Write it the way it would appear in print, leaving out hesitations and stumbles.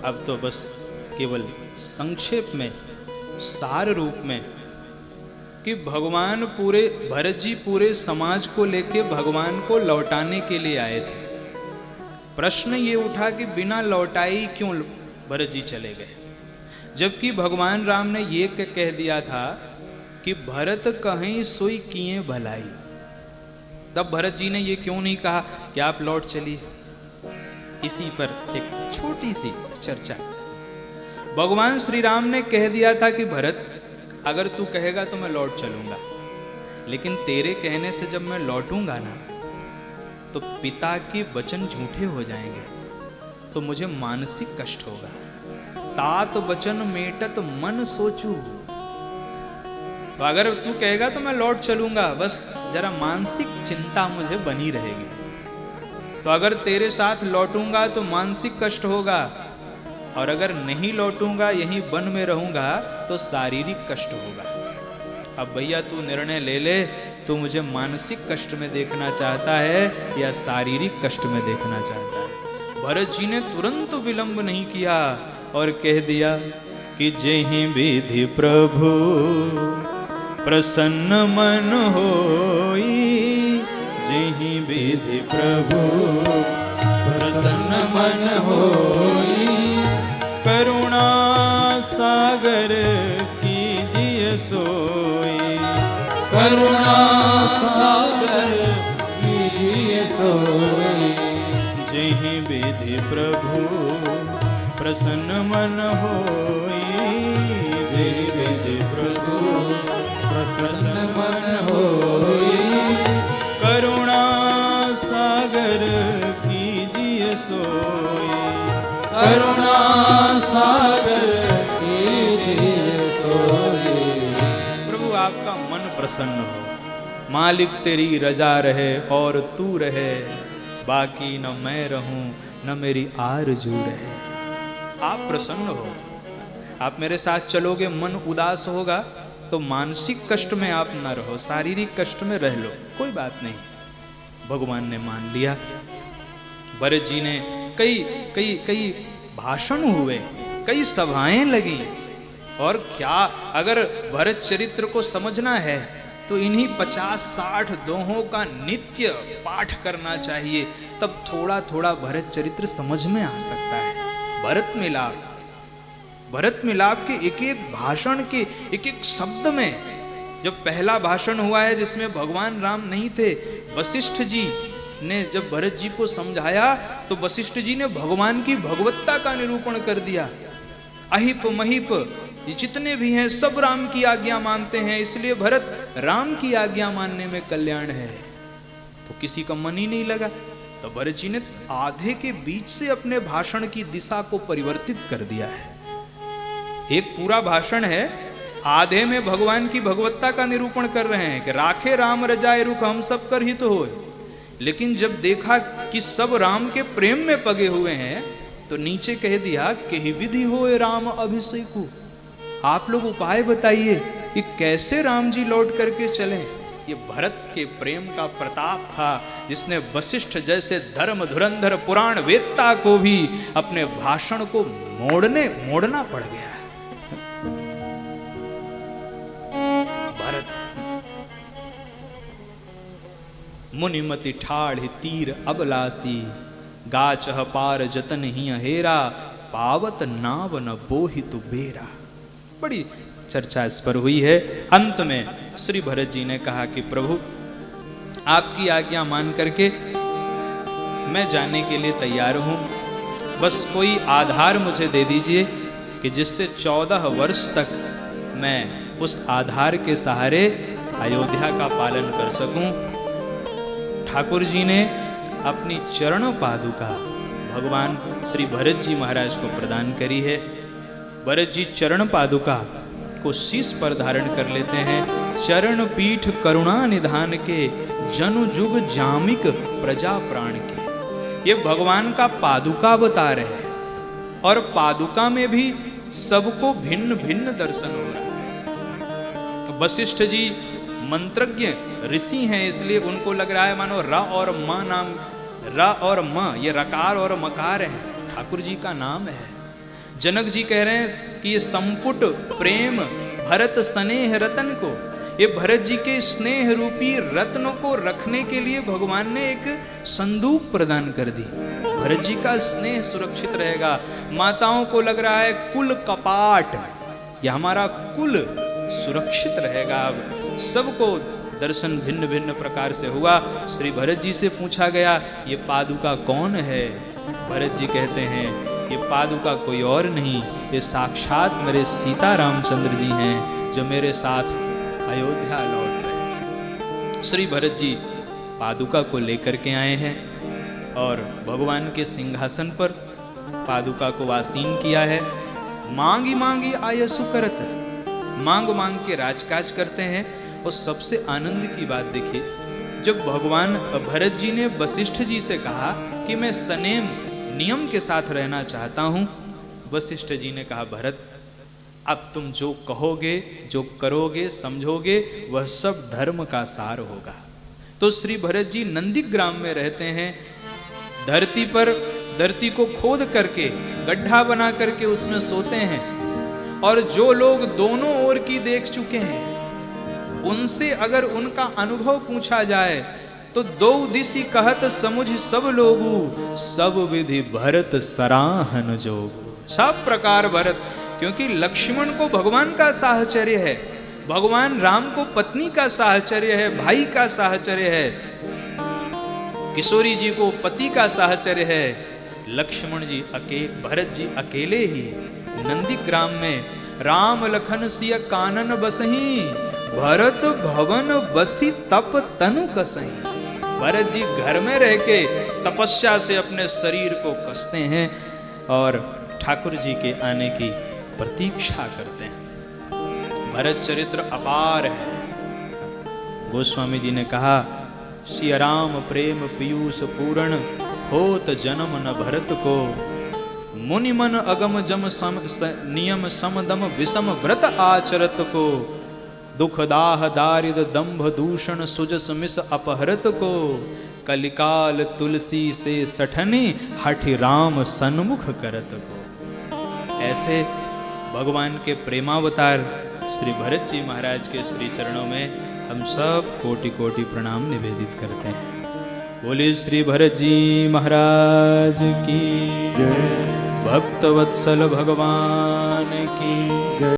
अब तो बस केवल संक्षेप में, सार रूप में, कि भगवान पूरे, भरत जी पूरे समाज को लेके भगवान को लौटाने के लिए आए थे। प्रश्न ये उठा कि बिना लौटाई क्यों भरत जी चले गए, जबकि भगवान राम ने ये कह दिया था कि भरत कहीं सोई किए भलाई। तब भरत जी ने ये क्यों नहीं कहा कि आप लौट चलिए। इसी पर एक छोटी सी चर्चा। भगवान श्री राम ने कह दिया था कि भरत, अगर तू कहेगा तो मैं लौट चलूंगा, लेकिन तेरे कहने से जब मैं लौटूंगा ना, तो पिता के वचन झूठे हो जाएंगे, तो मुझे मानसिक कष्ट होगा। तात वचन मेटत मन सोचू। तो अगर तू कहेगा तो मैं लौट चलूंगा, बस जरा मानसिक चिंता मुझे बनी रहेगी। तो अगर तेरे साथ लौटूंगा तो मानसिक कष्ट होगा, और अगर नहीं लौटूंगा, यहीं वन में रहूंगा, तो शारीरिक कष्ट होगा। अब भैया तू निर्णय ले ले, तू मुझे मानसिक कष्ट में देखना चाहता है या शारीरिक कष्ट में देखना चाहता है। भरत जी ने तुरंत विलंब नहीं किया और कह दिया कि जेहि विधि प्रभु प्रसन्न मन होई, जेहि विधि प्रभु प्रसन्न मन होई, करुणा सागर कीजिए सोई, करुणा सागर कीजिए सोई, जेहि विधि प्रभु प्रसन्न मन होई, जेहि विधि प्रभु प्रसन्न मन होई, करुणा सागर कीजिए सोई, करुणा सागर कीजिए सोई। प्रभु आपका मन प्रसन्न हो, मालिक तेरी रजा रहे और तू रहे, बाकी न मैं रहूं न मेरी आरजू रहे। आप प्रसन्न हो, आप मेरे साथ चलोगे, मन उदास होगा तो मानसिक कष्ट में आप न रहो, शारीरिक कष्ट में रह लो, कोई बात नहीं। भगवान ने मान लिया। भरत जी ने कई भाषण हुए, कई सभाएं लगी, और क्या अगर भरत चरित्र को समझना है तो इन्हीं 50-60 दोहों का नित्य पाठ करना चाहिए, तब थोड़ा थोड़ा भरत चरित्र समझ में आ सकता है। भरत मिलाप के एक एक भाषण के एक एक शब्द में, जब पहला भाषण हुआ है जिसमें भगवान राम नहीं थे, वशिष्ठ जी ने जब भरत जी को समझाया तो वशिष्ठ जी ने भगवान की भगवत्ता का निरूपण कर दिया। अहिप महिप ये जितने भी हैं सब राम की आज्ञा मानते हैं, इसलिए भरत राम की आज्ञा मानने में कल्याण है। तो किसी का मन ही नहीं लगा, तो भरत जी ने आधे के बीच से अपने भाषण की दिशा को परिवर्तित कर दिया है। एक पूरा भाषण है, आधे में भगवान की भगवत्ता का निरूपण कर रहे हैं कि राखे राम रजाए रुख हम सब कर हित होए, लेकिन जब देखा कि सब राम के प्रेम में पगे हुए हैं तो नीचे कह दिया कि विधि होए राम अभिषेकु। आप लोग उपाय बताइए कि कैसे राम जी लौट करके चलें। ये भरत के प्रेम का प्रताप था, जिसने वशिष्ठ जैसे धर्म धुरंधर पुराण वेत्ता को भी अपने भाषण को मोड़ना पड़ गया। भरत मुनिमति ठाढ़ तीर अबलासी, गाचह पार जतन ही हेरा, पावत नाव न बोहित बेरा। बड़ी चर्चा इस पर हुई है। अंत में श्री भरत जी ने कहा कि प्रभु आपकी आज्ञा मान करके मैं जाने के लिए तैयार हूं, बस कोई आधार मुझे दे दीजिए कि जिससे 14 वर्ष तक मैं उस आधार के सहारे अयोध्या का पालन कर सकूं। ठाकुर जी ने अपनी चरण पादुका भगवान श्री भरत जी महाराज को प्रदान करी है। भरत जी चरण पादुका को शीश पर धारण कर लेते हैं। चरण पीठ करुणा निधान के, जनु जुग जामिक प्रजा प्राण के। ये भगवान का पादुका बता रहे हैं, और पादुका में भी सबको भिन्न भिन्न दर्शन हो रहा है। तो वशिष्ठ जी मंत्रज्ञ ऋषि हैं, इसलिए उनको लग रहा है मानो र और म नाम, र और म ये रकार और मकार है, ठाकुर जी का नाम है। जनक जी कह रहे हैं कि ये संपुट प्रेम भरत स्नेह रतन को, ये भरत जी के स्नेह रूपी रत्नों को रखने के लिए भगवान ने एक संदूक प्रदान कर दी। भरत जी का स्नेह सुरक्षित रहेगा। माताओं को लग रहा है कुल कपाट, ये हमारा कुल सुरक्षित रहेगा। अब सबको दर्शन भिन्न भिन्न प्रकार से हुआ। श्री भरत जी से पूछा गया, ये पादुका कौन है? भरत जी कहते हैं, ये पादुका कोई और नहीं, ये साक्षात मेरे सीता रामचंद्र जी हैं जो मेरे साथ अयोध्या लौट रहे हैं। श्री भरत जी पादुका को लेकर के आए हैं और भगवान के सिंहासन पर पादुका को आसीन किया है। मांगी मांगी आयसु करत, मांग मांग के राजकाज करते हैं। और सबसे आनंद की बात देखिए, जब भगवान भरत जी ने वशिष्ठ जी से कहा कि मैं सनेम नियम के साथ रहना चाहता हूं, वशिष्ठ जी ने कहा, भरत अब तुम जो कहोगे, जो करोगे, समझोगे, वह सब धर्म का सार होगा। तो श्री भरत जी नंदीग्राम में रहते हैं। धरती पर, धरती को खोद करके गड्ढा बना करके उसमें सोते हैं। और जो लोग दोनों ओर की देख चुके हैं, उनसे अगर उनका अनुभव पूछा जाए तो दो दिशि कहत समुझ सब लोगू, सब विधि भरत सराहन जोगू। सब प्रकार भरत, क्योंकि लक्ष्मण को भगवान का साहचर्य है, भगवान राम को पत्नी का साहचर्य है, भाई का साहचर्य है, किशोरी जी को पति का साहचर्य है। लक्ष्मण जी भरत जी अकेले ही नंदीग्राम में राम लखन सिय कानन बसही, भरत भवन बसी तप तनु कसही। भरत जी घर में रह के तपस्या से अपने शरीर को कसते हैं और ठाकुर जी के आने की प्रतीक्षा करते हैं। भरत चरित्र अपार है। गोस्वामी जी ने कहा, सिया राम प्रेम पीयूष पूर्ण, होत जन्म न भरत को, मुनि मन अगम जम सम नियम समदम विषम व्रत आचरत को, दुख दाह दारिद दंभ दूषण सुजस मिस अपहरत को, कलिकाल तुलसी से सठनी हठि राम सन्मुख करत को। ऐसे भगवान के प्रेमावतार श्री भरत जी महाराज के श्री चरणों में हम सब कोटि कोटि प्रणाम निवेदित करते हैं। बोले श्री भरत जी महाराज की जय, भक्तवत्सल भगवान की जय।